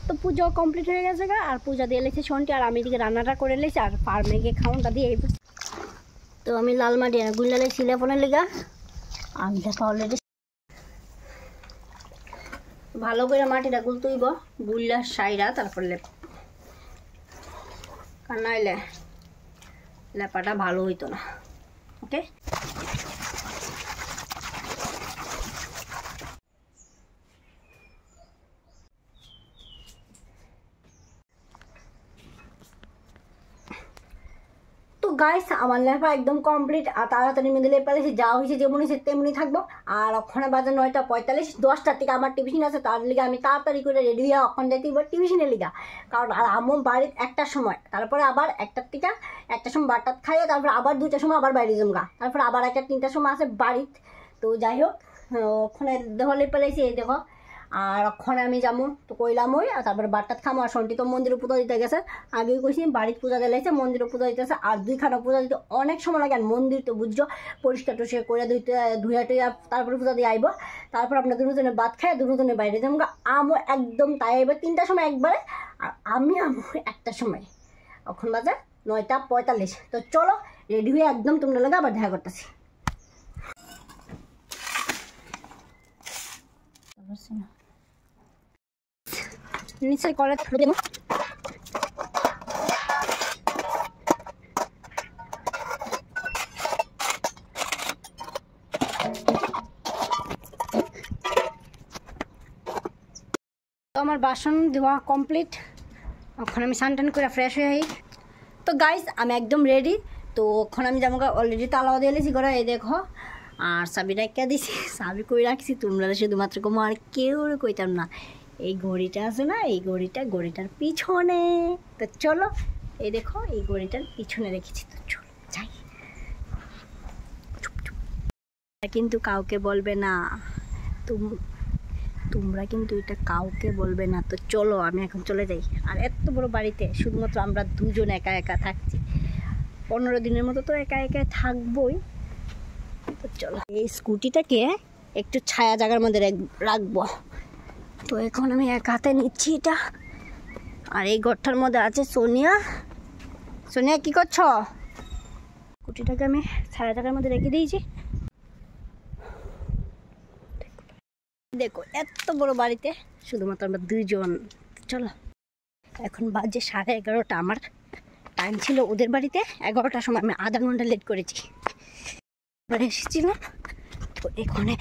তো পুজো কমপ্লিট হয়ে গেছে গা, আর পূজা দিয়ে লেগেছে শোনটি, আর আমি এদিকে রান্নাটা করে লেছি আর ফার্মে গিয়ে খাওয়ানটা দিয়ে। তো আমি লাল মাটি গুল্লা লেছি লেপনের লেগা। আমি দেখো অলরেডি ভালো করে মাটিটা গুল তুইব, গুল্লা সাইরা তারপর লেপ, কারণ নাইলে লেপাটা ভালো হইতো না। ওকে, তো গাইস আমার লেপা একদম কমপ্লিট, আর তাড়াতাড়ি মেয়েদের লেপা লেছি, যা হয়েছে যেমন হয়েছে তেমনি থাকবো। আর ওখানে বাজে 9:45, 10টার থেকে আমার টিউশন আছে, তার লিগে আমি তাড়াতাড়ি করে রেডি হয়ে ওখানে যাইতে টিউশনের লিগা। কারণ আর আমার বাড়ির 1টার সময়, তারপরে আবার 1টার থেকে 1টার সময় বারটাত খাইয়ে, তারপরে আবার 2টার সময় আবার বাইরে জমগা, তারপরে আবার 1-3টার সময় আছে বাড়িত। তো যাই হোক, ওখানে দেখো লেপা লেছি, এই দেখো। আর ওখানে আমি যাবো তো কইলাম ওই, আর তারপরে বারটাত খামো। আর সন্টি তো মন্দিরে পূজা দিতে গেছে, আগেই কইছি বাড়ির পূজা দিলাইছে, মন্দিরে পূজা দিতেছে। আর 2খানা পূজা দিতে অনেক সময় লাগে, আর মন্দির তো বুঝছো পরিষ্কার টরিষ্কার করে ধুয়া টুয়া তারপরে পূজা দিয়ে আইব। তারপর আপনার দুজনে ভাত খায়, দুজনে বাইরে যাবো। আমও একদম তাই এবার 3টার সময় একবারে, আর আমি আমো 1টার সময়। এখন বাজে 9:45। তো চলো রেডি হয়ে একদম তোমরা লাগে আবার দেখা করতেছি। নিচে কলেজ দেব, তো আমার বাসন ধোয়া কমপ্লিট, ওখানে আমি স্নান করে ফ্রেশ হয়ে আই। তো গাইস আমি একদম রেডি। তো ওখানে আমি যেমন অলরেডি তালাও দিয়ে লেছি ঘরে, এই দেখো। আর চাবি রাখিয়া দিছি, চাবি কই রাখছি তোমরা শুধুমাত্র কমো, আর কেউ কইতাম না। এই ঘড়িটা আছে না, এই ঘড়িটার পিছনে। তো চলো, এই দেখো এই ঘড়িটার পিছনে রেখেছি। তো চলো যাই, কিন্তু কাউকে বলবে না, তোমরা কিন্তু এটা কাউকে বলবে না। তো চলো আমি এখন চলে যাই। আর এত বড় বাড়িতে শুধুমাত্র আমরা দুজন একা একা থাকছি, 15 দিনের মতো তো একা একা থাকবোই। তো চলো এই স্কুটিটাকে একটু ছায়া জায়গার মধ্যে রাখবো। তো এখন আমি এক হাতে নিচ্ছি এটা, আর এই ঘরটার মধ্যে আছে সোনিয়া। সোনিয়া কি করছো? স্কুটিটাকে আমি ছায়া জায়গার মধ্যে রেখে দিয়েছি। দেখো এত বড় বাড়িতে শুধুমাত্র আমরা দুইজন। চলো এখন বাজে 11:30। আমার টাইম ছিল ওদের বাড়িতে 11টার সময়, আমি আধা ঘন্টা লেট করেছি। এবারে এসেছিলাম। তো এখানে